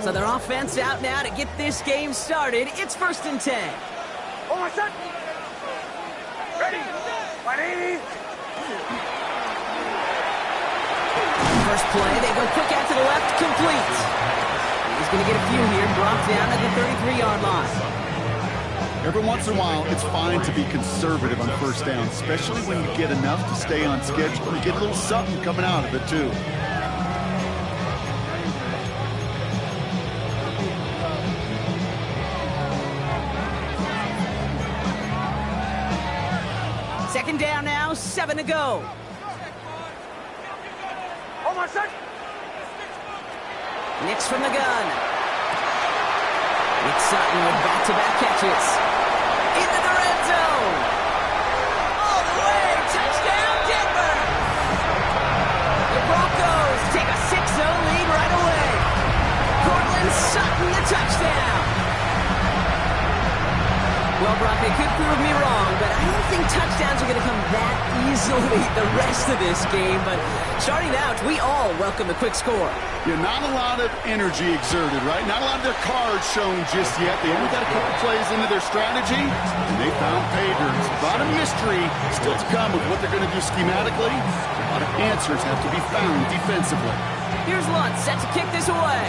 So their offense out now to get this game started. It's 1st and 10. Oh, my son. Ready. 180. First play, they go quick out to the left, complete. He's going to get a few here, brought down at the 33-yard line. Every once in a while, it's fine to be conservative on first down, especially when you get enough to stay on schedule and get a little something coming out of it, too. Second down now, 7 to go. Oh, my son. Nix from the gun. Nick Sutton with back-to-back catches. Into the red zone. All the way. Touchdown, Denver. The Broncos take a 6-0 lead right away. Cortland Sutton, the touchdown. Well, Brock, they could prove me wrong, but I don't think touchdowns are going to come that easily the rest of this game. But starting out, we all welcome a quick score. Yeah, not a lot of energy exerted, right? Not a lot of their cards shown just yet. They only got a couple plays into their strategy, and they found pay dirt. A lot of mystery still to come with what they're going to do schematically. A lot of answers have to be found defensively. Here's Luntz set to kick this away.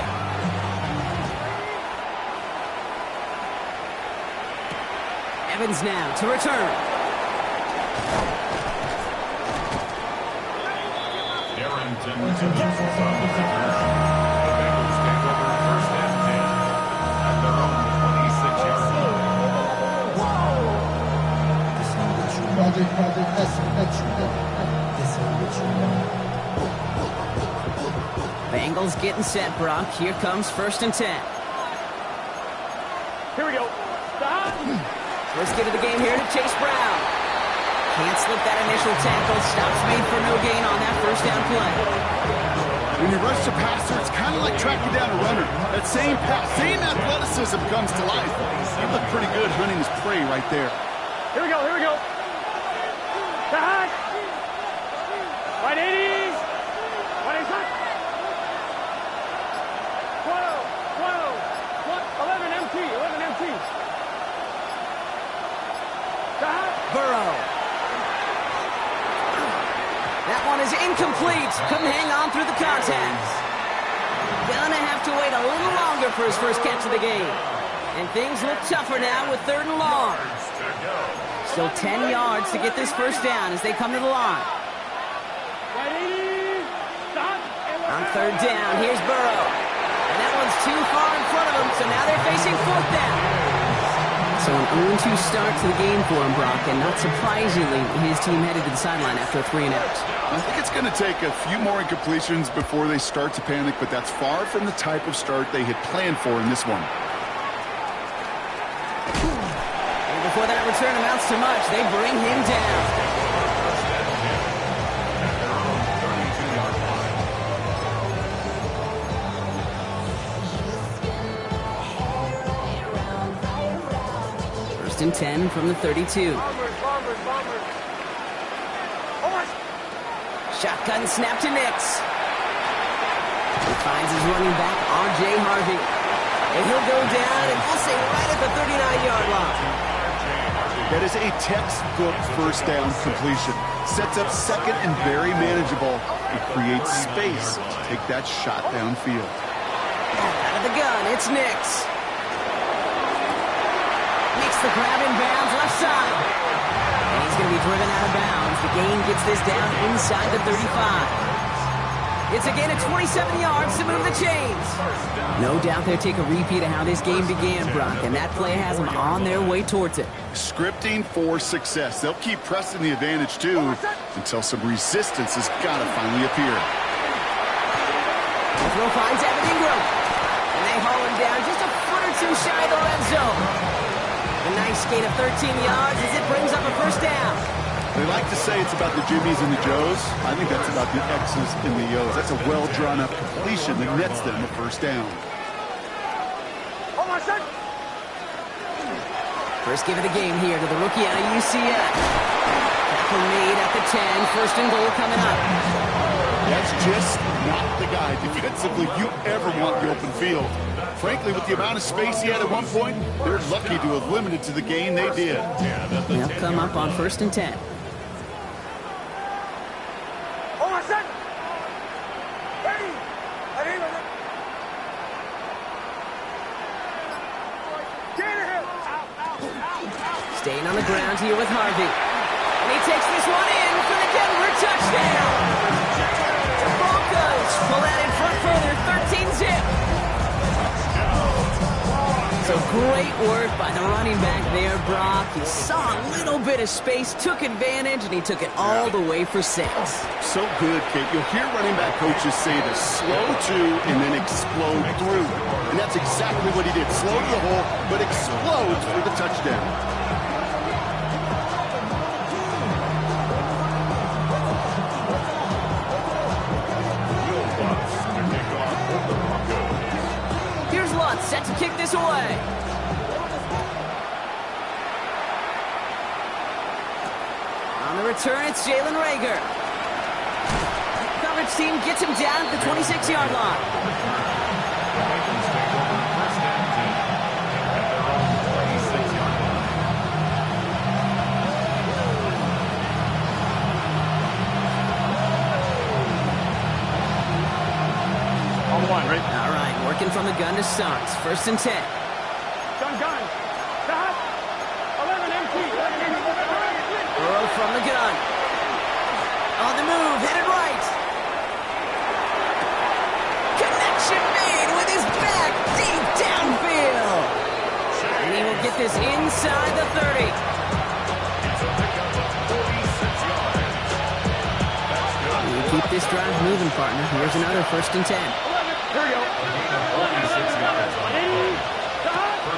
Evans now to return. Darrington to the on the 50. The Bengals take over 1st and 10 at their own 26-yard line. Bengals getting set, Brock. Here comes 1st and 10. Here we go. Stop. First get of the game here to Chase Brown. Can't slip that initial tackle. Stops made for no gain on that first down play. When you rush the passer, it's kind of like tracking down a runner. That same pass, same athleticism comes to life. You look pretty good hunting his prey right there. Here we go. Here we go. Back. 180. 180. 11 MT. 11 MT. Burrow. That one is incomplete. Couldn't hang on through the contact. Gonna have to wait a little longer for his first catch of the game. And things look tougher now with 3rd and long. Still 10 yards to get this first down as they come to the line. On 3rd down, here's Burrow. And that one's too far in front of him, so now they're facing 4th down. So an 0-2 start to the game for him, Brock, and not surprisingly, his team headed to the sideline after a 3-and-out. I think it's going to take a few more incompletions before they start to panic, but that's far from the type of start they had planned for in this one. And before that return amounts to much, they bring him down. And 10 from the 32. Shotgun snap to Nix. He finds his running back, R.J. Harvey. And he'll go down, and we'll say right at the 39-yard line. That is a textbook first down completion. Sets up second and very manageable. It creates space to take that shot downfield. Out of the gun, it's Nix. Makes the grab in bounds left side. And he's going to be driven out of bounds. The gain gets this down inside the 35. It's again at 27 yards to move the chains. No doubt they'll take a repeat of how this game began, Brock, and that play has them on their way towards it. Scripting for success. They'll keep pressing the advantage, too, until some resistance has got to finally appear. The throw finds Evan Ingram. And they haul him down just a foot or two shy of the red zone. A nice gain of 13 yards as it brings up a first down. They like to say it's about the Jimmies and the Joes. I think that's about the X's and the O's. That's a well-drawn-up completion that nets them a first down. Oh, my son. First give of the game here to the rookie out of UCF. Tackle made at the 10. First and goal coming up. That's just not the guy defensively you ever want the open field. Frankly, with the amount of space he had at one point, they're lucky to have limited to the gain they did. They'll come up on 1st and 10. Staying on the ground here with Harvey. And he takes this one in for the Denver touchdown. The Broncos pull out in front further, 13-zip. So great work by the running back there, Brock. He saw a little bit of space, took advantage, and he took it all the way for 6. So good, Kate. You'll hear running back coaches say to slow to and then explode through. And that's exactly what he did. Slow to the hole, but explodes for the touchdown. Set to kick this away. On the return, it's Jalen Reagor. Coverage team gets him down at the 26-yard line. On one, right? All right, working from the gun to start. 1st and 10. Gun. Stop. 11 empty. Burrow from the gun. On the move, headed right. Connection made with his back deep downfield. And he will get this inside the 30. You keep this drive moving, partner. Here's another 1st and 10. Here we go.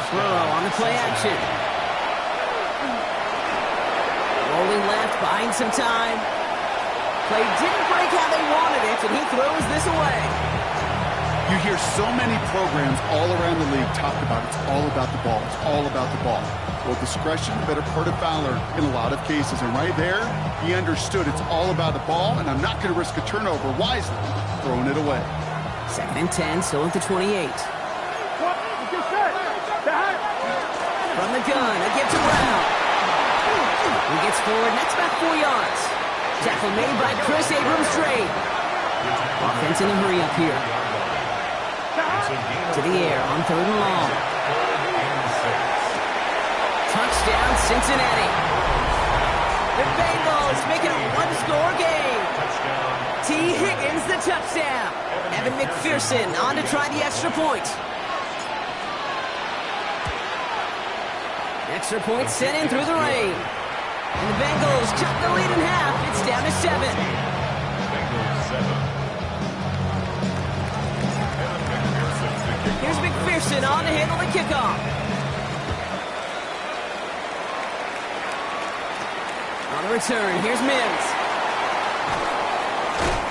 Burrow on the play action. Rolling left, buying some time. Play didn't break how they wanted it, and he throws this away. You hear so many programs all around the league talk about it's all about the ball. It's all about the ball. Well, discretion, the better part of valor in a lot of cases. And right there, he understood it's all about the ball, and I'm not going to risk a turnover wisely, throwing it away. 2nd and 10, still at the 28. From the gun, a give to Brown. He gets forward, and that's about 4 yards. Tackle made by Chris Abrams-Drake. Offense in a hurry up here. To the air on 3rd and long. Touchdown, Cincinnati. The Bengals make it a one-score game. T. Higgins, the touchdown. Evan McPherson on to try the extra point. Extra point sent in through the rain. And the Bengals cut the lead in half. It's down to 7. Here's McPherson on to handle the kickoff. On the return, here's Mims.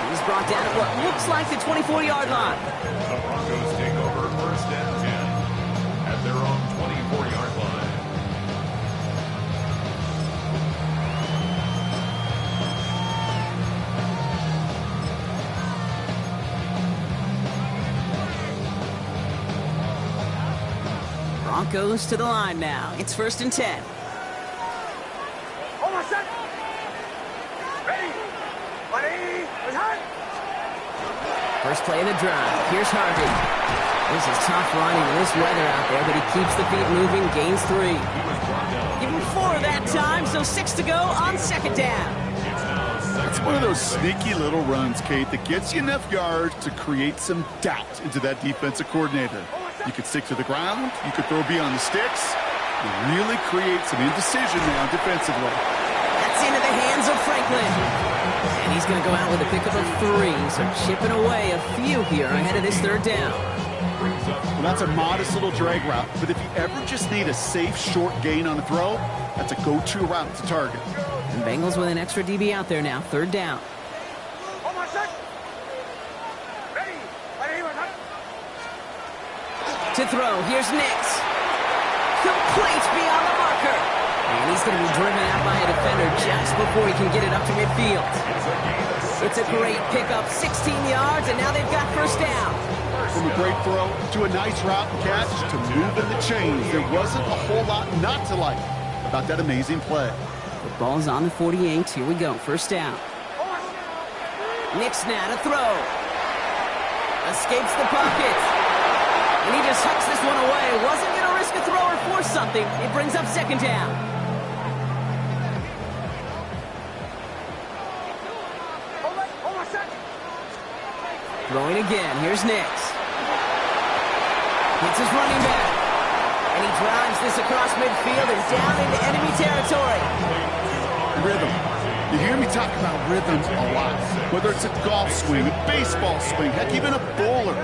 He's brought down at what looks like the 24-yard line. The Broncos take over 1st and 10 at their own 24-yard line. Broncos to the line now. It's 1st and 10. First play of the drive. Here's Harvey. This is tough running in this weather out there, but he keeps the feet moving, gains 3. Give him 4 that time, so 6 to go on 2nd down. It's one of those sneaky little runs, Kate, that gets you enough yards to create some doubt into that defensive coordinator. You could stick to the ground. You could throw beyond the sticks. You really create some indecision now defensively. That's into the hands of Franklin. And he's going to go out with a pickup of 3, so chipping away a few here ahead of this 3rd down. Well, that's a modest little drag route, but if you ever just need a safe, short gain on a throw, that's a go-to route to target. And Bengals with an extra DB out there now, 3rd down. To throw, here's Nix. Complete beyond the marker. And he's going to be driven out by a defender just before he can get it up to midfield. It's a great pickup, 16 yards, and now they've got 1st down. From a great throw to a nice route and catch to moving the chains. There wasn't a whole lot not to like about that amazing play. The ball's on the 48. Here we go. First down. Nick's now to throw. Escapes the pocket. And he just hucks this one away. Wasn't going to risk a throw or force something. It brings up second down. Throwing again. Here's Nix. Hits his running back. And he drives this across midfield and down into enemy territory. Rhythm. You hear me talk about rhythms a lot. Whether it's a golf swing, a baseball swing, heck, even a bowler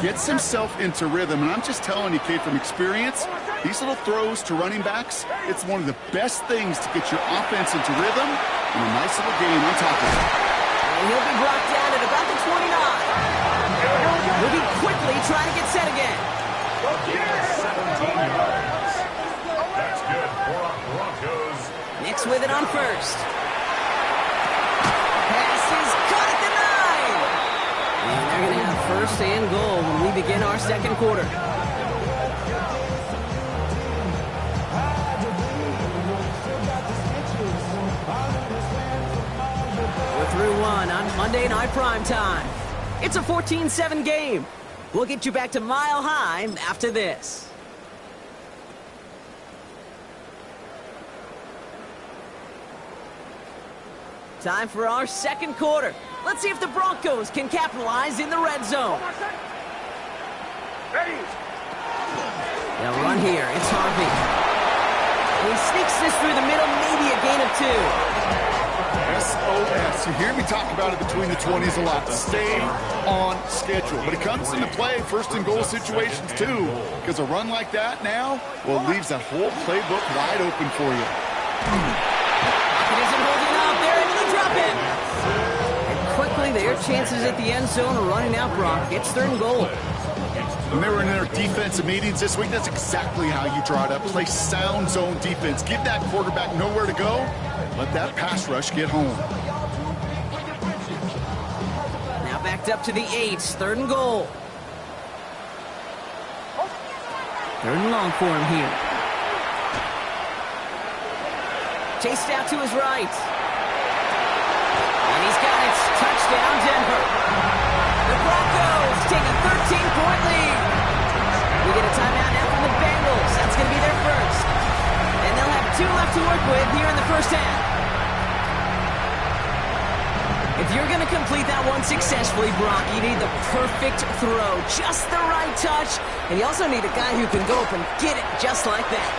gets himself into rhythm. And I'm just telling you, kid, from experience, these little throws to running backs, it's one of the best things to get your offense into rhythm and a nice little game on top of it. And he'll be brought down at about the 29. He'll be quickly trying to get set again. 17 yards. That's good for our Broncos. Nix with it on first. Pass is caught at the 9. And they're going to have first and goal when we begin our second quarter. We're through one on Monday Night Primetime. It's a 14-7 game. We'll get you back to Mile High after this. Time for our second quarter. Let's see if the Broncos can capitalize in the red zone. They'll run here. It's Harvey. He sneaks this through the middle, maybe a gain of 2. SOS. You hear me talk about it between the 20s a lot. Stay on schedule. But it comes into play first and goal situations too. Because a run like that now, well, it leaves that whole playbook wide open for you. It isn't holding up. They're able to drop it. And quickly, their chances at the end zone are running out, Brock. It's third and goal. When they were in their defensive meetings this week, that's exactly how you draw it up. Play sound zone defense. Give that quarterback nowhere to go. Let that pass rush get home. Now backed up to the 8. Third and goal. Third and long for him here. Chased out to his right. And he's got it. Touchdown, Denver. The Broncos take a 13-point lead. We get a timeout now from the Bengals. That's going to be their first. And they'll have 2 left to work with here in the first half. If you're going to complete that one successfully, Brock, you need the perfect throw, just the right touch, and you also need a guy who can go up and get it just like that.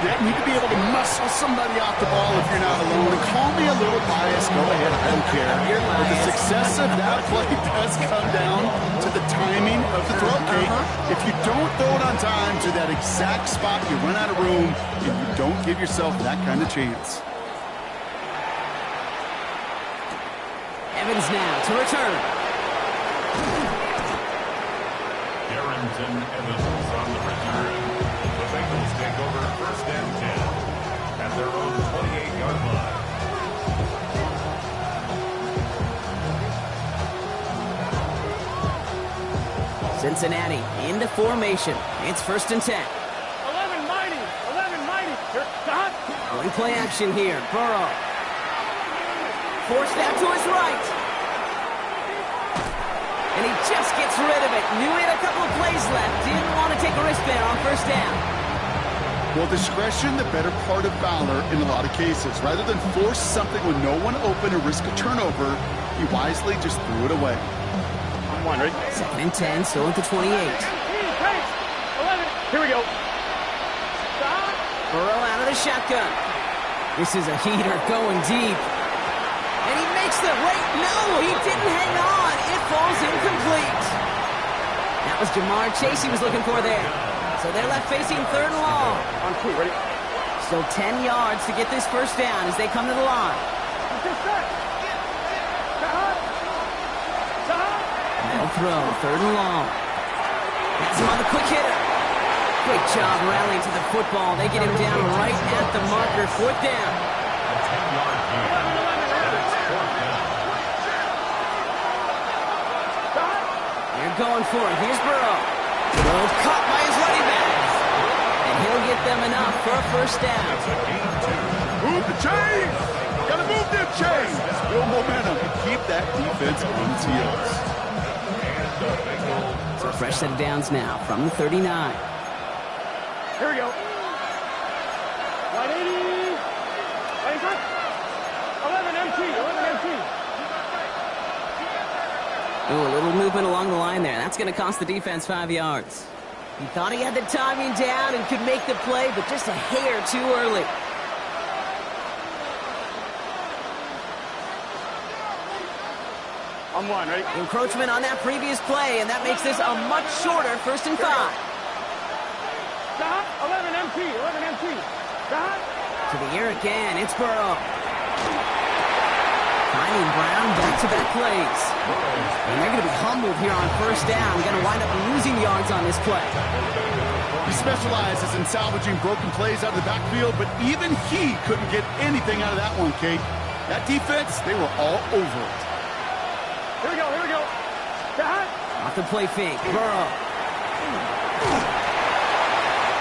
You need to be able to muscle somebody off the ball if you're not alone. And call me a little biased. Go ahead. I don't care. But the success of that play does come down to the timing of the throw, Kate. If you don't throw it on time to that exact spot, you run out of room, and you don't give yourself that kind of chance. Evans now to return. Darrington Evans on the return. The Bengals take over first and 10 at their own 28-yard line. Cincinnati into formation. It's first and 10. 11 mighty. Here, Don. Going play action here. Burrow. Forced out to his right. And he just gets rid of it. Knew he had a couple of plays left. Didn't want to take a risk there on first down. Well, discretion, the better part of valor in a lot of cases. Rather than force something with no one open or risk a turnover, he wisely just threw it away. Second and 10, still at the 28. 11. Here we go. Burrow out of the shotgun. This is a heater going deep. And he makes the wait. No, he didn't hang on. It falls incomplete. That was Jamar Chase he was looking for there. So they're left facing third and long. On 2, ready? Still 10 yards to get this first down as they come to the line. They'll throw third and long. That's him on the quick hitter. Great job rallying to the football. They get him down right at the marker. Fourth down. They're going for it. Here's Burrow. Oh, caught by his running back. And he'll get them enough for a first down. Move the chains! Gotta move them chains! Build momentum and keep that defense on its heels. So a fresh set of downs now from the 39. Here we go. 180. 11 MT. 11 MT. Oh, a little movement along the line there. That's going to cost the defense 5 yards. He thought he had the timing down and could make the play, but just a hair too early. I'm one, ready? Encroachment on that previous play, and that makes this a much shorter 1st and 5. 11 MT. 11 MT. To the air again, it's Burrow. Finding Brown, back-to-back plays. And they're going to be humbled here on 1st down. Going to wind up losing yards on this play. He specializes in salvaging broken plays out of the backfield, but even he couldn't get anything out of that one, Kate. That defense, they were all over it. Here we go. Here we go. Off the play fake, Burrow.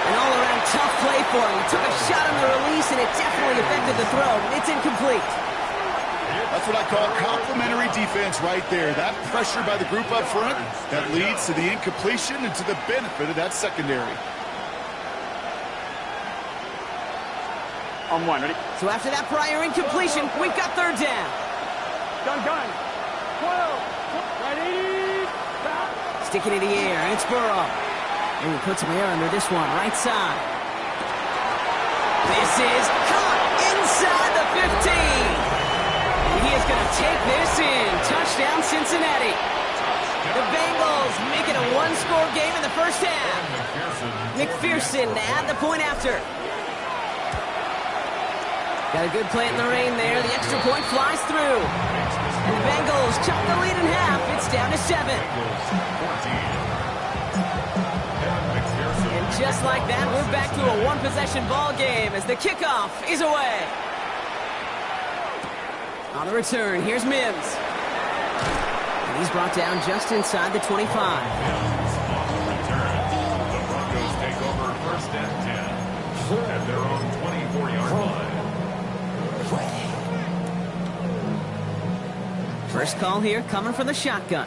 An all-around tough play for him. He took a shot on the release, and it definitely affected the throw. It's incomplete. That's what I call complimentary defense right there. That pressure by the group up front, that leads to the incompletion and to the benefit of that secondary. I'm one, ready? So after that prior incompletion, we've got 3rd down. Gun. 12. 180. Sticking in the air, and it's Burrow. And he puts some air under this one, right side. This is caught inside the 15. He is going to take this in. Touchdown, Cincinnati. The Bengals make it a 1-score game in the 1st half. McPherson to add the point after. Got a good play in the rain there. The extra point flies through. And the Bengals chop the lead in half. It's down to 7. And just like that, we're back to a 1-possession ball game as the kickoff is away. On the return, here's Mims. And he's brought down just inside the 25. On the return, the Broncos take over 1st and 10 at their own 24-yard line. First call here coming from the shotgun.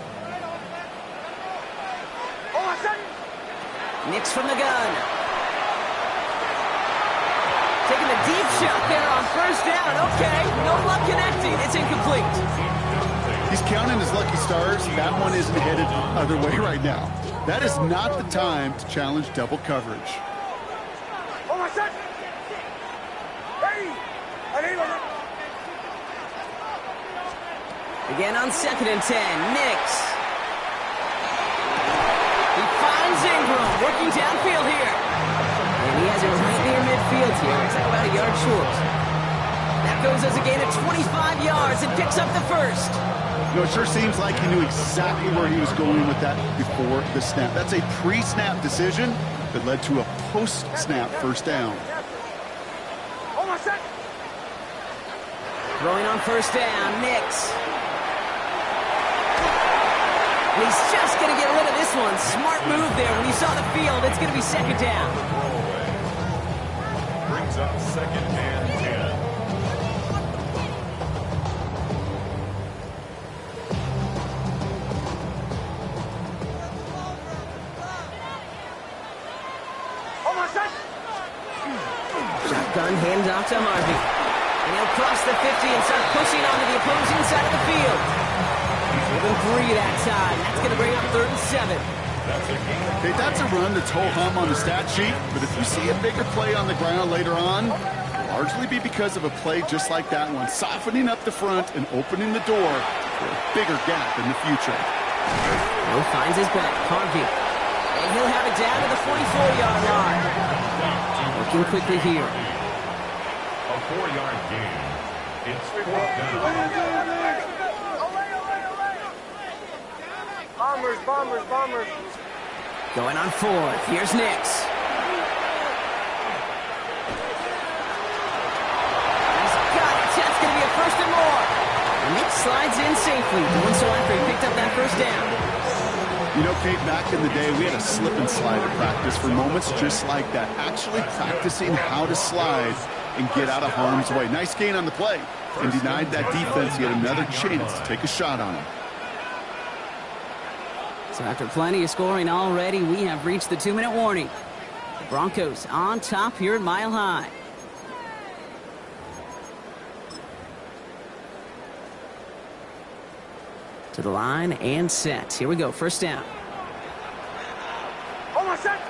Nix from the gun. Taking the deep shot there on 1st down. Okay, no luck connecting. It's incomplete. He's counting his lucky stars. That one isn't headed the other way right now. That is not the time to challenge double coverage. Again on 2nd and 10. Nix. He finds Ingram working downfield here. And he has it right near midfield here. It's like about a yard short. That goes as a gain of 25 yards and picks up the 1st. You know, it sure seems like he knew exactly where he was going with that before the snap. That's a pre-snap decision that led to a post-snap 1st down. Throwing on 1st down, Nix. And he's just going to get rid of this one. Smart move there. When you saw the field, it's going to be 2nd down. Brings up 2nd and 10. Shotgun handoff to Harvey. And he'll cross the 50 and start pushing onto the opposing side of the field. Given 3 that time. That's going to bring up 3rd and 7. Okay, that's a run that's ho-hum on the stat sheet, but if you see a bigger play on the ground later on, it'll largely be because of a play just like that one, softening up the front and opening the door for a bigger gap in the future. Will finds his back. Harvey. And he'll have it down to the 44-yard line. Working quickly here. A 4-yard gain. It's 4th down. Bombers. Going on 4th. Here's Nix. He's got it. That's going to be a 1st and more. Nix slides in safely. Doing so after he picked up that 1st down. You know, Kate, back in the day, we had a slip and slide to practice for moments just like that. Actually practicing how to slide and get out of harm's way. Nice gain on the play. And denied that defense yet another chance to take a shot on him. So after plenty of scoring already, we have reached the 2-minute warning. The Broncos on top here at Mile High. To the line and set. Here we go, first down. Almost set.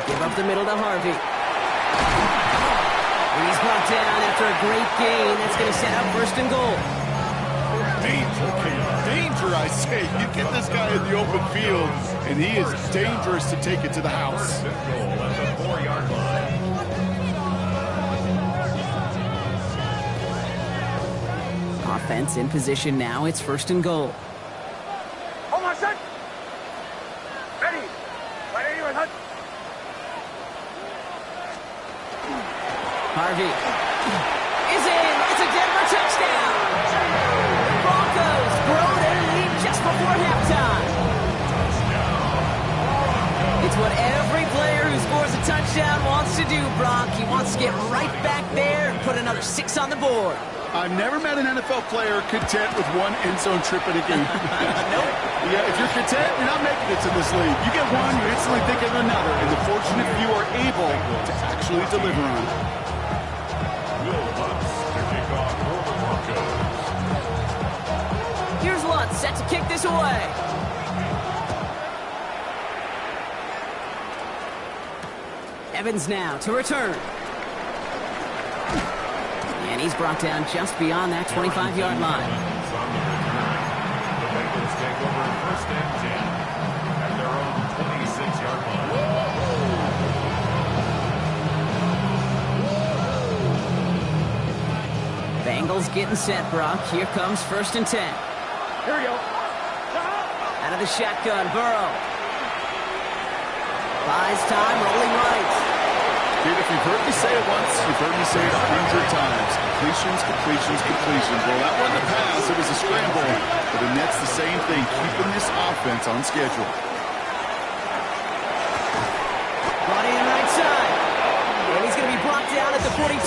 Give up the middle to Harvey. And he's brought down after a great gain. That's going to set up first and goal. Danger, danger, I say. You get this guy in the open field, and he is dangerous to take it to the house. Goal at the 4-yard line. Offense in position now. It's first and goal. Almost set. Ready. Ready, we're hot. Harvey is in. It's a Denver touchdown. The Broncos grow their lead just before halftime. It's what every player who scores a touchdown wants to do, Brock. He wants to get right back there and put another 6 on the board. I've never met an NFL player content with one end zone trip in a game. Nope. Yeah, if you're content, you're not making it to this league. You get one, you instantly think of another, and the fortunate few are able to actually deliver on it. Here's Lutz set to kick this away. Evans now to return. And he's brought down just beyond that 25-yard line. The Bengals take over first and 10 at their own 26-yard line. Bengals getting set, Brock. Here comes first and 10. Here we go. Out of the shotgun, Burrow. Buys time, rolling right. Dude, if you've heard me say it once, you've heard me say it 100 times. Completions, completions, completions. Well, that wasn't a pass. It was a scramble. But the Nets, the same thing, keeping this offense on schedule. Brought in right side. And he's going to be brought down at the 42.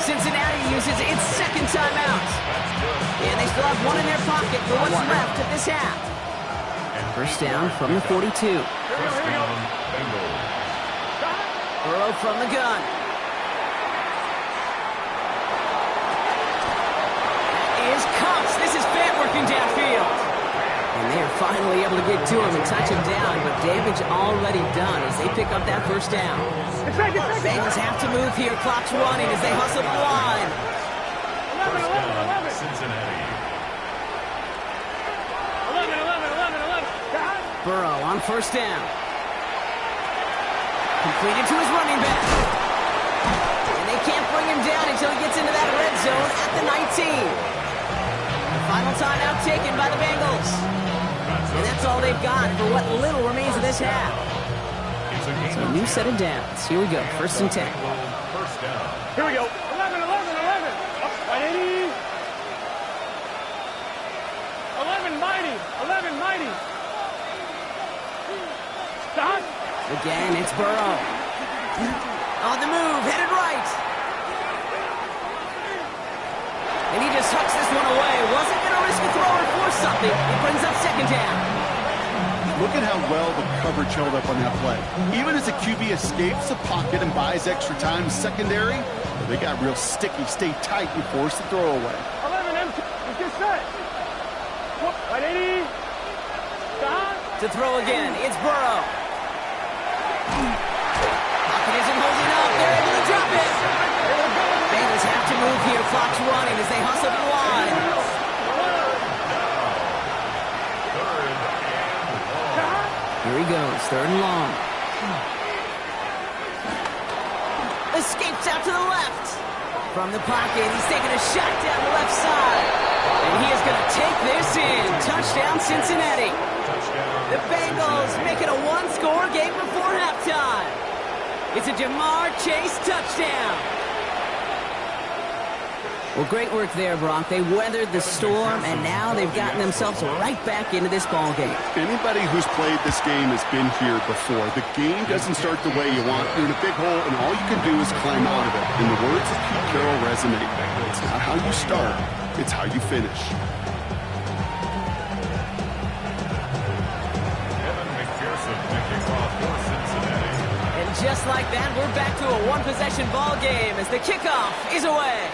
Cincinnati uses its second timeout. And they still have one in their pocket for what's left of this half. First down from the 42. First down, Bengals. Burrow from the gun. That is Cox. This is Fant working downfield. And they are finally able to get to him and touch him down, but damage already done as they pick up that first down. Bengals have to move here. Clock's running as they hustle the line. First down, Cincinnati. 11. Burrow on first down. Completed to his running back. And they can't bring him down until he gets into that red zone at the 19. The final timeout taken by the Bengals. And that's all they've got for what little remains of this half. So a new set of downs. Here we go, first and 10. First down. Here we go. 11. Up, 80. 11 mighty. Stop. Again, it's Burrow. On the move, headed right. And he just tucks this one away. Wasn't going to risk a throw or force something. It brings up second down. Look at how well the coverage held up on that play. Even as the QB escapes the pocket and buys extra time secondary, they got real sticky, stay tight, and force the throw away. 11 empty. It's just set. 180. Stop. To throw again, it's Burrow. Pocket isn't holding up. They're able to drop it. Bengals have to move here. Clock's running as they hustle to the line. Here he goes, third and long. Escapes out to the left. From the pocket, he's taking a shot down the left side. And he is going to take this in. Touchdown, Cincinnati. The Bengals make it a one-score game before halftime. It's a Jamar Chase touchdown. Well, great work there, Brock. They weathered the storm, and now they've gotten themselves right back into this ball game. Anybody who's played this game has been here before. The game doesn't start the way you want. You're in a big hole, and all you can do is climb out of it. In the words of Pete Carroll resonate, it's not how you start, it's how you finish. And just like that, we're back to a one-possession ball game as the kickoff is away.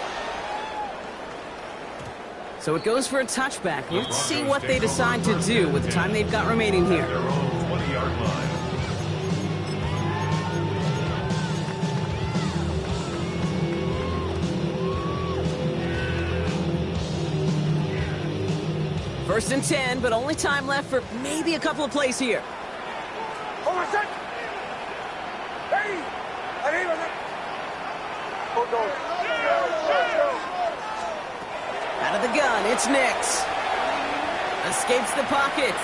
So it goes for a touchback. Let's see what they decide to do with the time they've got remaining here. Their own 20-yard line. First and 10, but only time left for maybe a couple of plays here. Out of the gun, it's Nix. Escapes the pocket.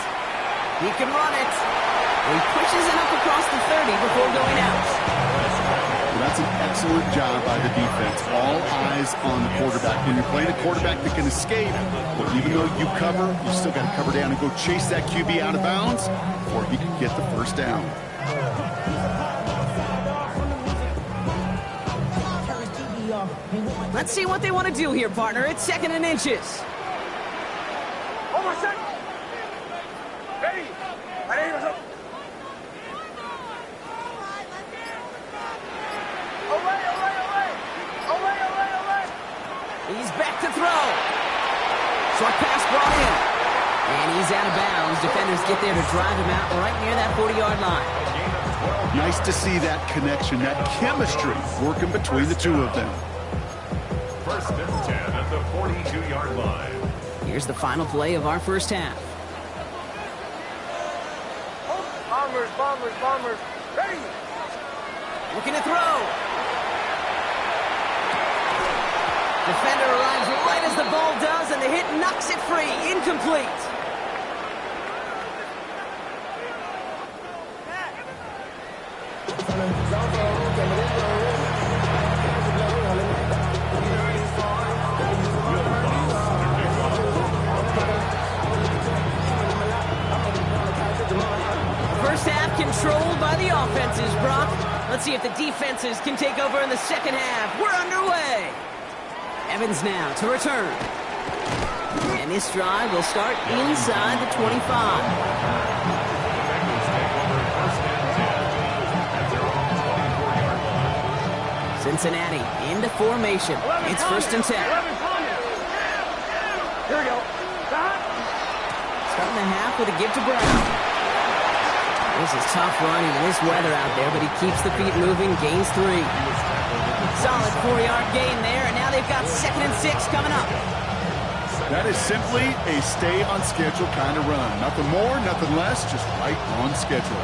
He can run it. He pushes it up across the 30 before going out. Well, that's an excellent job by the defense. All eyes on the quarterback. When you're playing a quarterback that can escape, well, even though you cover, you still got to cover down and go chase that QB out of bounds before he can get the first down. Let's see what they want to do here, partner. It's 2nd and inches. He's back to throw. Short pass brought in. And he's out of bounds. Defenders get there to drive him out right near that 40-yard line. Nice to see that connection, that chemistry working between the two of them. First and 10 at the 42-yard line. Here's the final play of our first half. Bombers. Ready. Looking to throw. Defender arrives right as the ball does, and the hit knocks it free. Incomplete. First half controlled by the offenses, Brock. Let's see if the defenses can take over in the second half. We're underway. Evans now to return. And this drive will start inside the 25. Cincinnati into formation. It's 1st and 10. Here we go. Starting the half with a give to Brown. This is tough running in this weather out there, but he keeps the feet moving, gains 3. Solid 4-yard gain there, and now they've got 2nd and 6 coming up. That is simply a stay-on-schedule kind of run. Nothing more, nothing less, just right on schedule.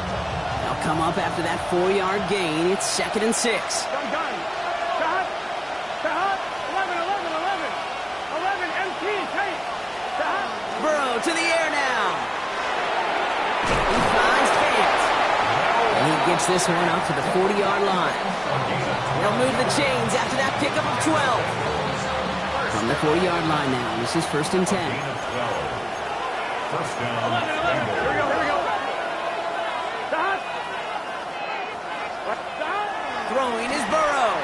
They'll come up after that 4-yard gain. It's 2nd and 6. Gun. 11, MT, take. Burrow to the air now. He finds Fant. And he gets this one up to the 40-yard line. They'll move the chains after that pickup of 12. From the 40-yard line now, this is 1st and 10. First down. Here we go. Throwing is Burrow.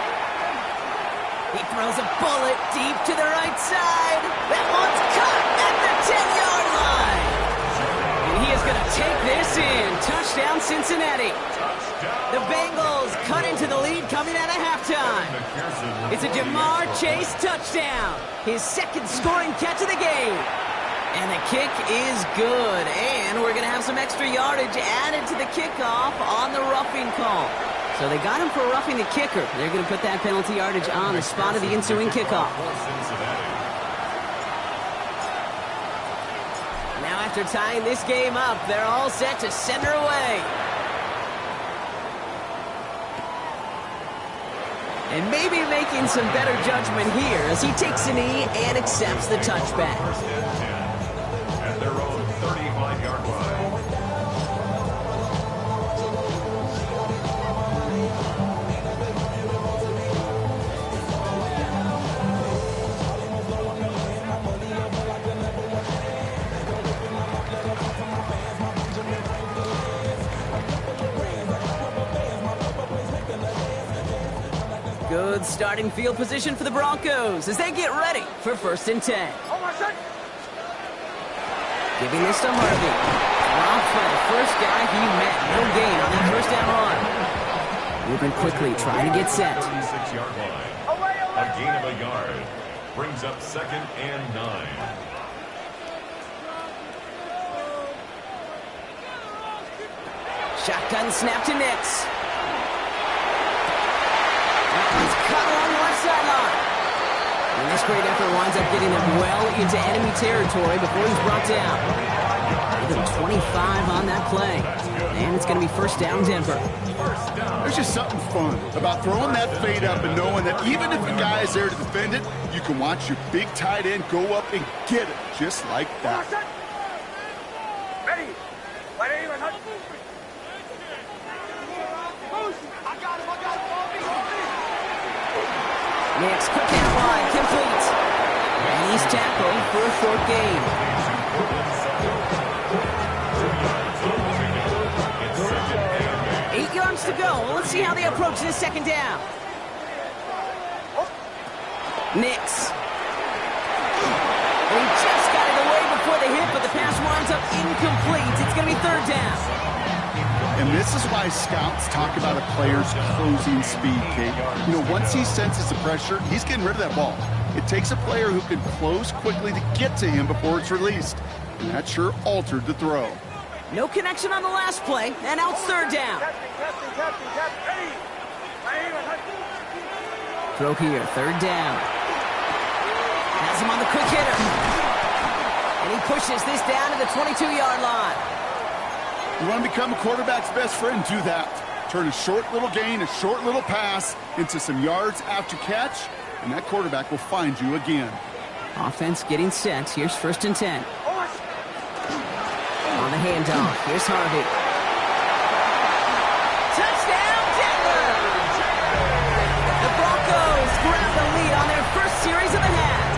He throws a bullet deep to the right side. That one's caught at the 10-yard line. And he is going to take this in. Touchdown, Cincinnati. The Bengals cut into the lead coming out of halftime. It's a Jamar Chase touchdown. His 2nd scoring catch of the game. And the kick is good. And we're going to have some extra yardage added to the kickoff on the roughing call. So they got him for roughing the kicker. They're going to put that penalty yardage on the spot of the ensuing kickoff. Now after tying this game up, they're all set to send her away. And maybe making some better judgment here as he takes a knee and accepts the touchback. First and 10 at their own 35-yard line. Good starting field position for the Broncos as they get ready for 1st and 10. Giving this to Harvey. Dropped by the first guy he met. No gain on that 1st down run. Moving quickly, trying to get set. 26-yard line. A gain of a yard. Brings up 2nd and 9. Shotgun snap to Nix. That one's cut along the left sideline. And this great effort winds up getting them well into enemy territory before he's brought down. Give him 25 on that play. And it's going to be 1st down Denver. There's just something fun about throwing that fade up and knowing that even if the guy is there to defend it, you can watch your big tight end go up and get it just like that. Ready. Nix, quick out wide, complete. And he's tackled for a short gain. 8 yards to go. Well, let's see how they approach this 2nd down. Nix. And he just got it away before the hit, but the pass winds up incomplete. It's going to be 3rd down. And this is why scouts talk about a player's closing speed, Kate. You know, once he senses the pressure, he's getting rid of that ball. It takes a player who can close quickly to get to him before it's released. And that sure altered the throw. No connection on the last play, and now it's 3rd down. Throw here, 3rd down. Has him on the quick hitter. And he pushes this down to the 22-yard line. You want to become a quarterback's best friend? Do that. Turn a short little gain, a short little pass into some yards after catch, and that quarterback will find you again. Offense getting set. Here's 1st and 10. On the handoff, here's Harvey. Touchdown, Denver! The Broncos grab the lead on their 1st series of the half.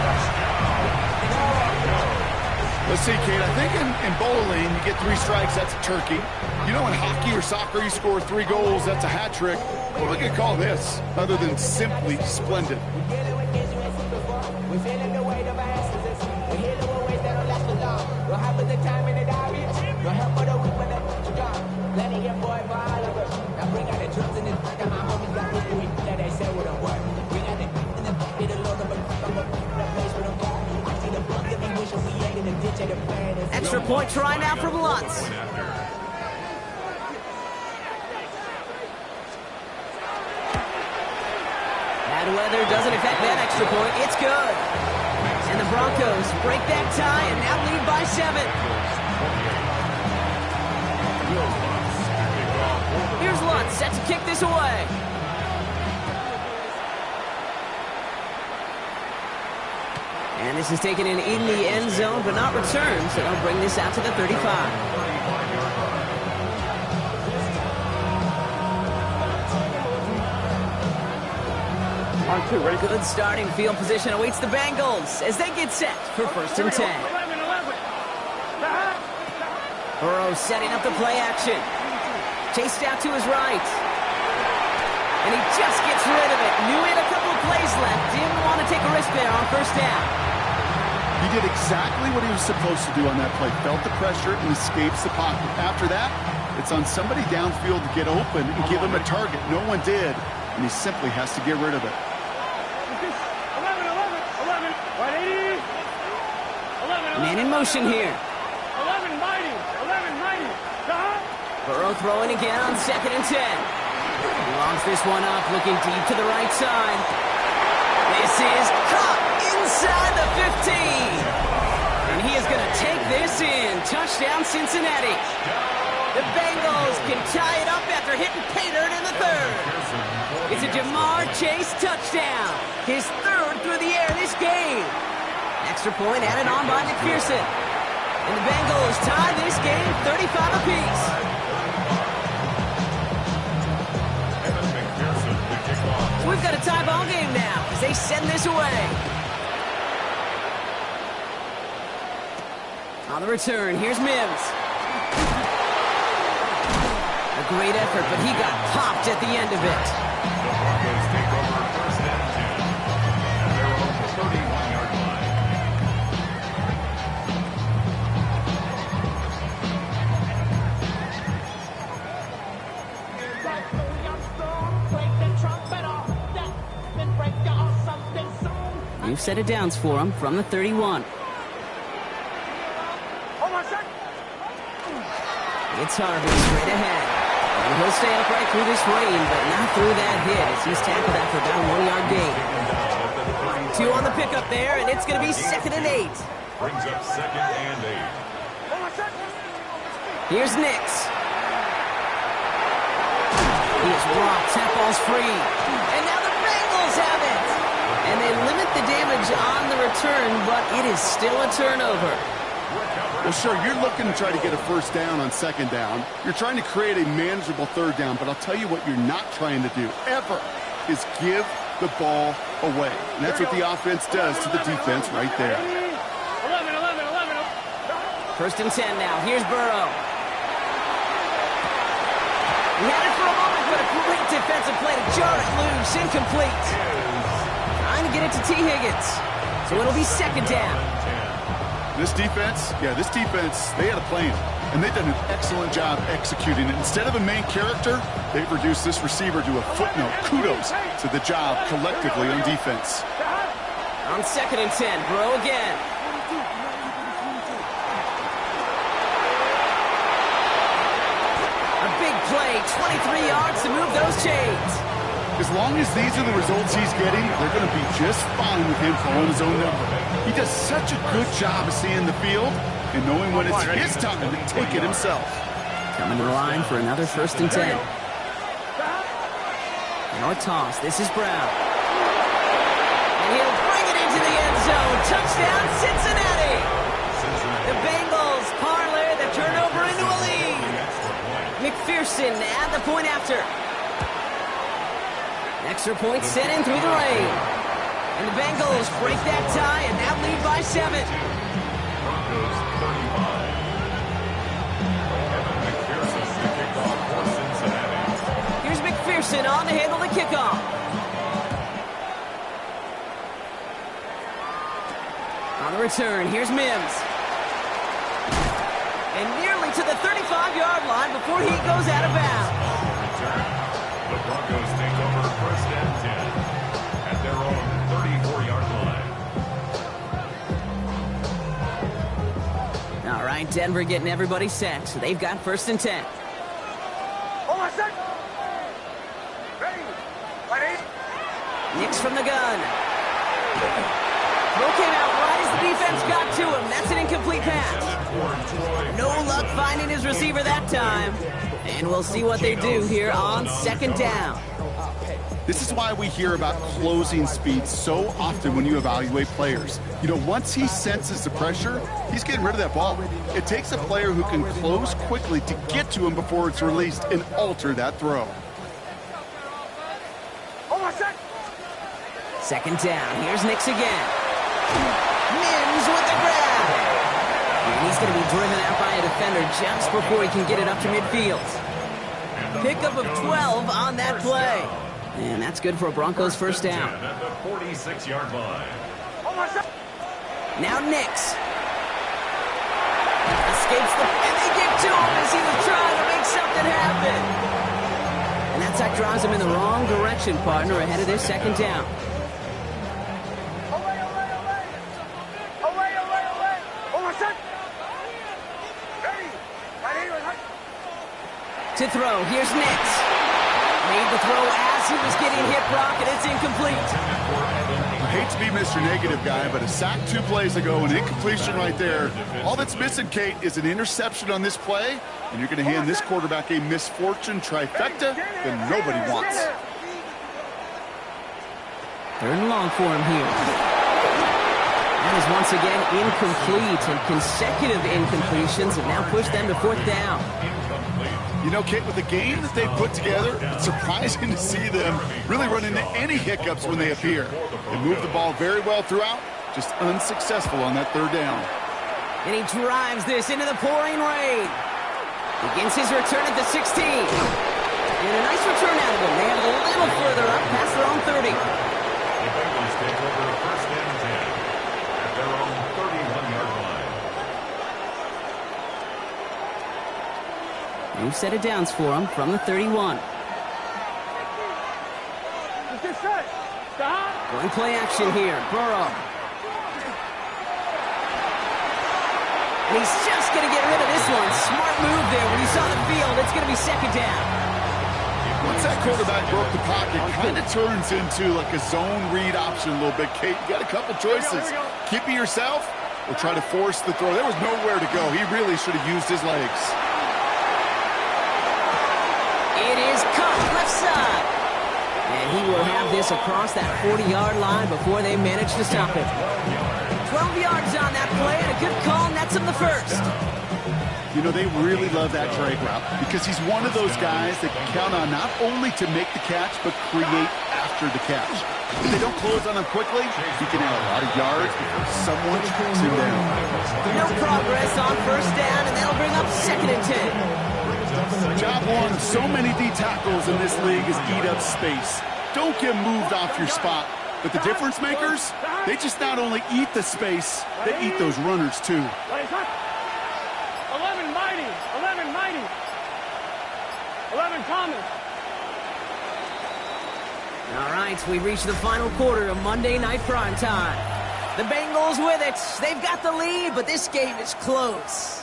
Let's see, Kate, I think in bowling, you get 3 strikes, that's a turkey. You know, in hockey or soccer, you score 3 goals, that's a hat trick. What are we going to call this, other than simply splendid? Extra point try now from Lutz. Bad weather doesn't affect that extra point. It's good. And the Broncos break that tie and now lead by 7. Here's Lutz set to kick this away. And this is taken in the end zone, but not returned, so they'll bring this out to the 35. On 2, ready? Good starting field position awaits the Bengals as they get set for 1st and 10. 11. Burrow setting up the play action. Chased out to his right. And he just gets rid of it. Knew he had a couple of plays left. Didn't want to take a risk there on 1st down. He did exactly what he was supposed to do on that play. Felt the pressure and escapes the pocket. After that, it's on somebody downfield to get open and give him a target. No one did, and he simply has to get rid of it. 11. 180. 11. Man in motion here. 11 mighty. Burrow throwing again on 2nd and 10. He longs this one up, looking deep to the right side. This is caught inside the 15. And he is going to take this in. Touchdown, Cincinnati. The Bengals can tie it up after hitting pay dirt in the 3rd. It's a Jamar Chase touchdown. His 3rd through the air this game. Extra point added on by McPherson. And the Bengals tie this game 35 apiece. So we've got a tie ball game now as they send this away. On the return, here's Mims. A great effort, but he got popped at the end of it. The Broncos take over 1st and New set of downs for him from the 31. It's Harvey straight ahead. And he'll stay upright through this rain, but not through that hit as he's tackled after about a 1-yard gain. 2 on the pickup there, and it's going to be 2nd and 8. Brings up 2nd and 8. Here's Nix. He is blocked. That ball's free. And now the Bengals have it. And they limit the damage on the return, but it is still a turnover. Well, sure, you're looking to try to get a first down on 2nd down. You're trying to create a manageable 3rd down, but I'll tell you what you're not trying to do, ever, is give the ball away. And that's what the offense does to the defense right there. 1st and 10 now. Here's Burrow. He had it for a moment, but a great defensive play to jar it loose. Incomplete. Trying to get it to T. Higgins. So it'll be 2nd down. This defense, they had a plan, and they've done an excellent job executing it. Instead of a main character, they've reduced this receiver to a footnote. Kudos to the job collectively on defense. On 2nd and 10, Burrow again. A big play, 23 yards to move those chains. As long as these are the results he's getting, they're going to be just fine with him calling his own number. He does such a good job of seeing the field and knowing when it's his time to take it himself. Coming to the line for another 1st and 10. Now a toss. This is Brown. And he'll bring it into the end zone. Touchdown, Cincinnati. The Bengals parlay the turnover into a lead. McPherson at the point after. Extra point sent in through the rain. And the Bengals break that tie and now lead by 7. Broncos 35. McPherson, the kickoff for Cincinnati. Here's McPherson on to handle the kickoff. On the return, here's Mims. And nearly to the 35-yard line before he goes out of bounds. The Broncos take over 1st and 10 at their own 34-yard line. All right, Denver getting everybody set, so they've got 1st and 10. Nix from the gun. Throw came out right as the defense got to him. That's an incomplete pass. No luck finding his receiver that time. And we'll see what they do here on 2nd down. This is why we hear about closing speed so often when you evaluate players. You know, once he senses the pressure, he's getting rid of that ball. It takes a player who can close quickly to get to him before it's released and alter that throw. 2nd down. Here's Nix again. Mims with the grab. And he's going to be driven out by a defender just before he can get it up to midfield. Pickup of 12 on that play. And that's good for a Broncos 1st down. At the 46-yard line. Now Nix. Escapes the... And they get to him as he was trying to make something happen. And that sack drives him in the wrong direction, partner, ahead of their 2nd down. To throw, here's Nix. Made the throw as he was getting hit, Brock, and it's incomplete. I hate to be Mr. Negative guy, but a sack 2 plays ago, an incompletion right there. All that's missing, Kate, is an interception on this play, and you're going to hand this quarterback a misfortune trifecta that nobody wants. 3rd and long for him here. That is once again incomplete, and consecutive incompletions have now pushed them to 4th down. You know, Kate, with the game that they put together, it's surprising to see them really run into any hiccups when they appear. They move the ball very well throughout, just unsuccessful on that 3rd down. And he drives this into the pouring rain. Begins his return at the 16. And a nice return out of him. They have it a little further up past their own 30. The Bengals take over 1st and 10 at their own 31-yard line. New set of downs for him from the 31. Going play action here. Burrow. And he's just going to get rid of this one. Smart move there. When he saw the field, it's going to be second down. Once that quarterback broke the pocket, it kind of turns into like a zone read option a little bit. Kate, you got a couple choices. Keep it yourself or try to force the throw. There was nowhere to go. He really should have used his legs. It is caught left side. And he will have this across that 40-yard line before they manage to stop it. 12 yards on that play and a good call nets him the first. You know, they really love that drag route because he's one of those guys that can count on not only to make the catch, but create after the catch. If they don't close on him quickly, he can add a lot of yards before someone tracks him down. No progress on first down, and that'll bring up second and 10. Job one, so many D tackles in this league is eat up space. Don't get moved off your spot. But the difference makers, they just not only eat the space, they eat those runners too. 11 mighty. 11 mighty. 11 Thomas. All right, we reach the final quarter of Monday Night Prime Time. The Bengals with it. They've got the lead, but this game is close.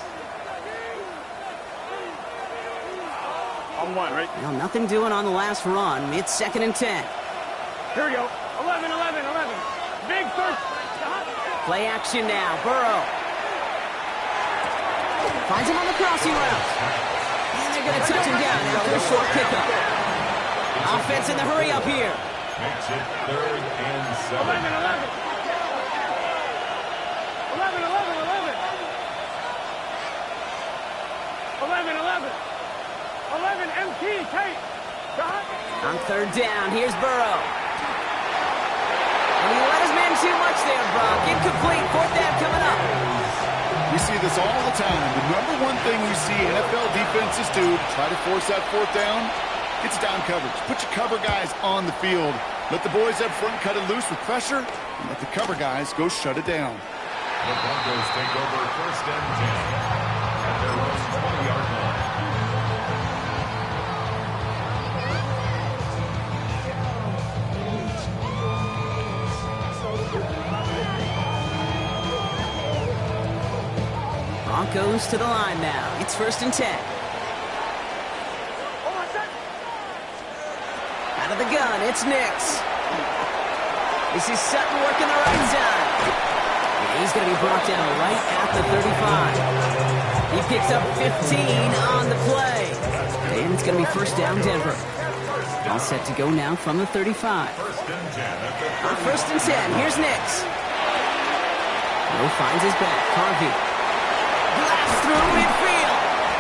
On one, right? Well, nothing doing on the last run. It's second and 10. Here we go. 11. Big third. Play action now. Burrow. Finds him on the crossing route. And they're going to touch him down after a short pickup. Offense in the hurry up here. Makes it 3rd and 7. 11. 11 MT, Kate. On third down, here's Burrow. And he let his man too much there, Brock. Incomplete, fourth down coming up. We see this all the time. The number one thing we see NFL defenses do to try to force that fourth down, it's down coverage. Put your cover guys on the field. Let the boys up front cut it loose with pressure, and let the cover guys go shut it down. The Broncos take over 1st and 10 at their own 20-yard line. Broncos to the line now. It's 1st and 10. Out of the gun, it's Nix. This is Sutton working the right side. And he's going to be brought down right at the 35. He picks up 15 on the play. And it's going to be 1st down Denver. All set to go now from the 35. 1st and 10. Here's Nix. Lowe finds his back. Harvey. Blast through midfield.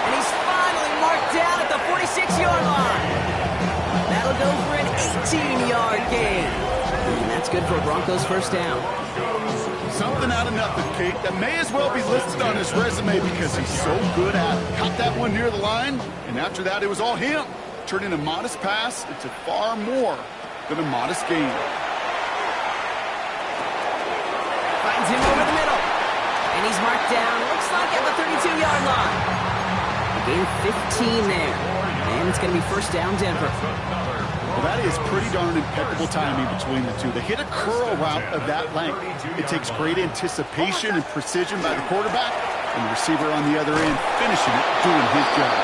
And he's finally marked down at the 46-yard line. That'll go for an 18-yard gain. And that's good for a Broncos 1st down. Something out of nothing, Kate. That may as well be listed on his resume because he's so good at it. Caught that one near the line, and after that, it was all him. Turning a modest pass into far more than a modest gain. Finds him over the middle. And he's marked down, looks like at the 32-yard line. A gain of 15 there. And it's going to be 1st down Denver. Well, that is pretty darn impeccable timing between the two. They hit a curl route of that length. It takes great anticipation and precision by the quarterback, and the receiver on the other end finishing it, doing his job.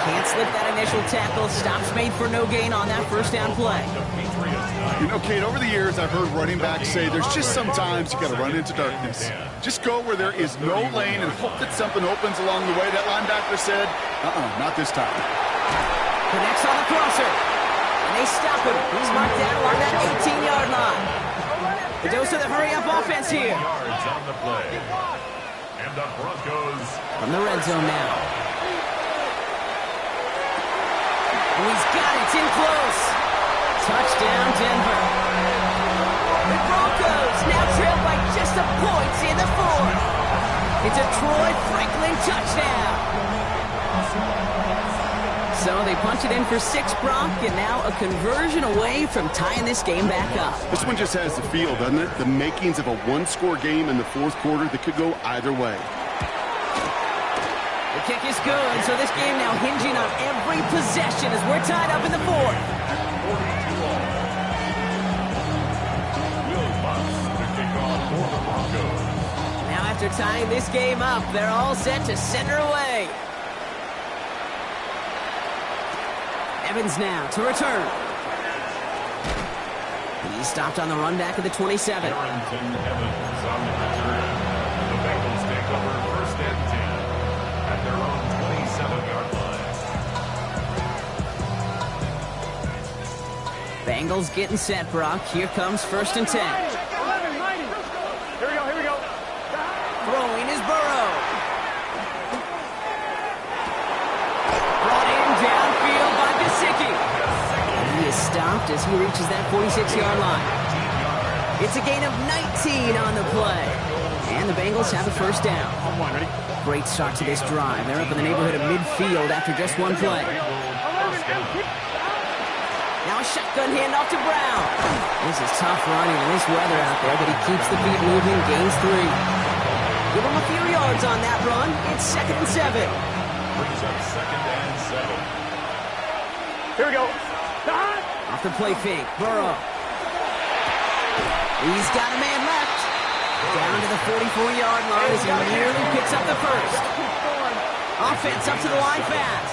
Can't slip that initial tackle. Stops made for no gain on that 1st down play. You know, Kate, over the years, I've heard running backs say there's just sometimes you got to run into darkness. Just go where there is no lane and hope that something opens along the way. That linebacker said, not this time. Connects on the crosser. And they stop him. He's marked down along that 18-yard line. The dose of the hurry-up offense here. Yards on the play. And the Broncos From the red zone now. And he's got it. It's in close. Touchdown, Denver. The Broncos now trail by just a point in the 4th. It's a Troy Franklin touchdown. So they punch it in for 6, Brock, and now a conversion away from tying this game back up. This one just has the feel, doesn't it? The makings of a one-score game in the 4th quarter that could go either way. The kick is good, so this game now hinging on every possession as we're tied up in the 4th. for the Broncos. Now after tying this game up, they're all set to send her away. Evans now to return. He's stopped on the run back at the 27. Harrington Evans on the return. The Bengals take over first and 10 at their own 27-yard line. Bengals getting set, Brock. Here comes first and 10. 11, 90. Here we go. Throwing is Burrow. Brought in downfield by Gesicki. He is stopped as he reaches that 46-yard line. It's a gain of 19 on the play. And the Bengals have a first down. Great start to this drive. They're up in the neighborhood of midfield after just one play. Now a shotgun handoff to Brown. This is tough running in this weather out there, but he keeps the feet moving, gains 3. Give him a few yards on that run. It's 2nd and 7. Brings up 2nd and 7. Here we go. Off the play fake, Burrow. He's got a man left. Down to the 44-yard line as he nearly picks up the first. Offense up to the line fast.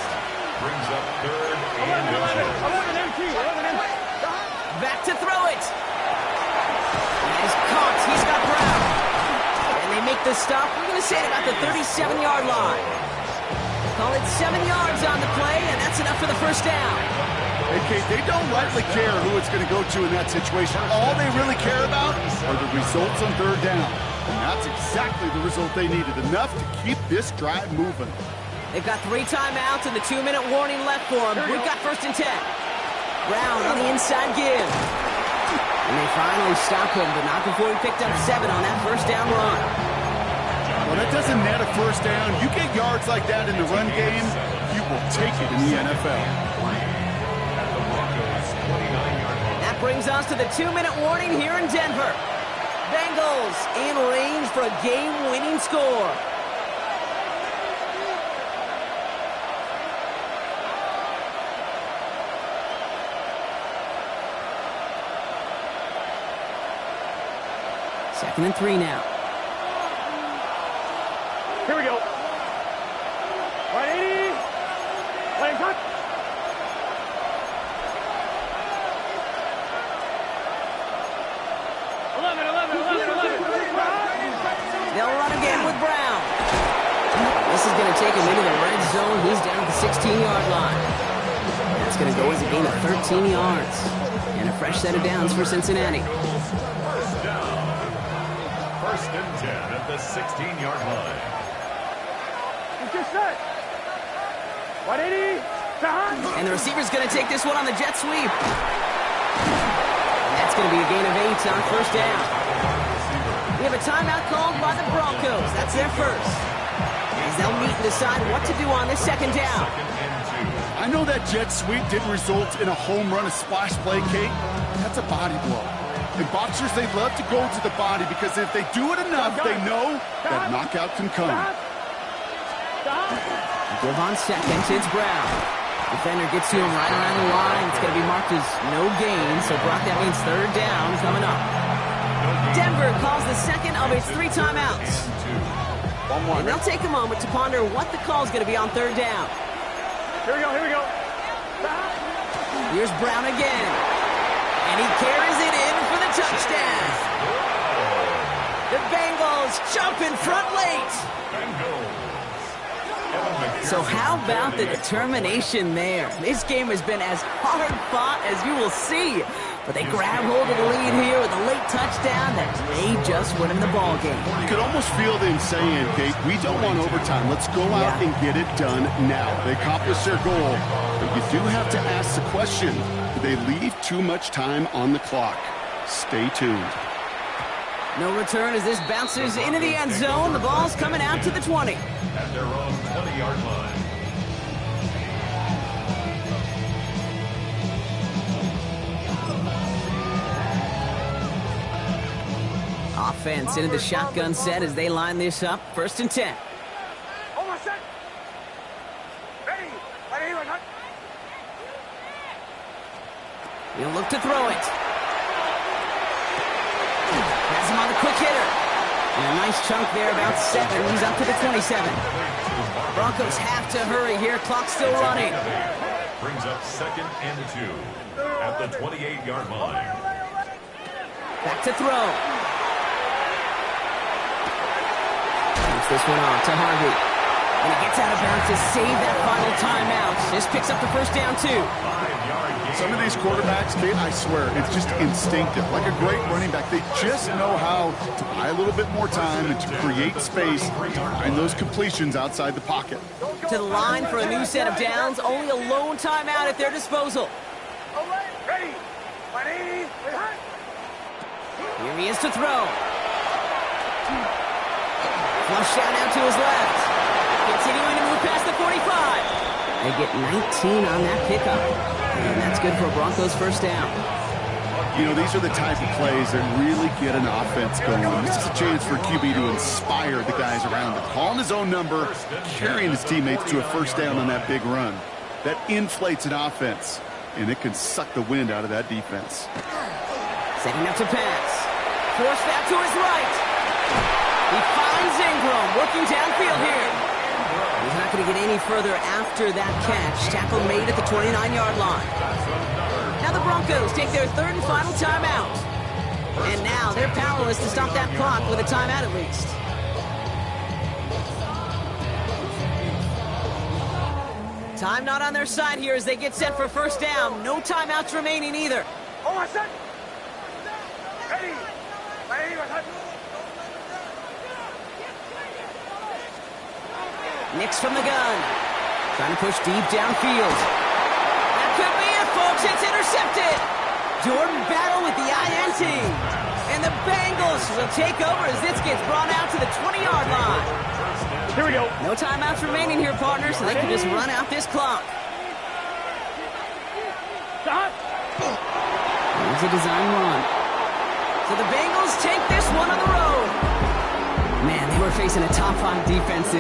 Brings up 3rd and 11. Back to throw it. He's caught. He's got Brown. And they make the stop. We're going to say it about the 37-yard line. Call it 7 yards on the play, and that's enough for the first down. Hey, Kate, they don't rightly care who it's going to go to in that situation. All they really care about are the results on third down. And that's exactly the result they needed. Enough to keep this drive moving. They've got 3 timeouts and the 2-minute warning left for them. We've got first and 10. Brown on the inside give. And they finally stop him, but not before he picked up 7 on that first down run. Well, that doesn't net a first down. You get yards like that in the run game, you will take it in the NFL. That brings us to the 2-minute warning here in Denver. Bengals in range for a game-winning score. Second and 3 now. Here we go. 180. Playing cut. They'll run again with Brown. This is going to take him into the red zone. He's down at the 16-yard line. That's going to go as a gain of 13 yards. And a fresh set of downs for Cincinnati. First and 10 at the 16-yard line. Just set. 180. And the receiver's going to take this one on the jet sweep. And that's going to be a gain of 8 on first down. We have a timeout called by the Broncos. That's their first. As they'll meet and decide what to do on this second down. I know that jet sweep didn't result in a home run, a splash play, Kate. That's a body blow. And boxers, they love to go to the body because if they do it enough, they know that knockout can come. Give on second, it's Brown. Defender gets to him right around the line. It's going to be marked as no gain, so Brock, that means third down coming up. Denver calls the second of its 3 timeouts. And they'll take a moment to ponder what the call is going to be on third down. Here we go. Here's Brown again. And he carries it in for the touchdown. The Bengals jump in front late. So how about the determination there? This game has been as hard fought as you will see. But they grab hold of the lead here with a late touchdown that may just win them the ball game. You could almost feel them saying, Kate, we don't want overtime. Let's go out and get it done now. They accomplished their goal. But you do have to ask the question, do they leave too much time on the clock? Stay tuned. No return as this bounces into the end zone. The ball's coming out to the 20. At their own 20-yard line. Offense into the shotgun set as they line this up. First and 10. Almost set. Ready. He'll look to throw it. Has him on the quick hitter. And a nice chunk there, about 7. He's up to the 27. Broncos have to hurry here. Clock still running. Brings up 2nd and 2 at the 28-yard line. Back to throw. Takes this one off to Harvey. And he gets out of bounds to save that final timeout. This picks up the first down, too. Some of these quarterbacks, Kate, I swear, it's just instinctive. Like a great running back, they just know how to buy a little bit more time and to create space to find those completions outside the pocket. To the line for a new set of downs. Only a lone timeout at their disposal. Ready. Here he is to throw. Flush down out to his left. Continuing to move past the 45. They get 19 on that pickup. And that's good for a Broncos first down. You know, these are the type of plays that really get an offense going. This is a chance for QB to inspire the guys around him. Calling his own number, carrying his teammates to a first down on that big run. That inflates an offense, and it can suck the wind out of that defense. Setting up to pass. Force that to his right. He finds Ingram working downfield here. He's not going to get any further after that catch. Tackle made at the 29-yard line. Now the Broncos take their third and final timeout. And now they're powerless to stop that clock with a timeout at least. Time not on their side here as they get set for first down. No timeouts remaining either. Nix from the gun. Trying to push deep downfield. That could be it, folks. It's intercepted. Jordan Battle with the INT. And the Bengals will take over as this gets brought out to the 20-yard line. Here we go. No timeouts remaining here, partners, so they can just run out this clock. Here's a design run. So the Bengals take this one on the road. Man, they were facing a top 5 defense this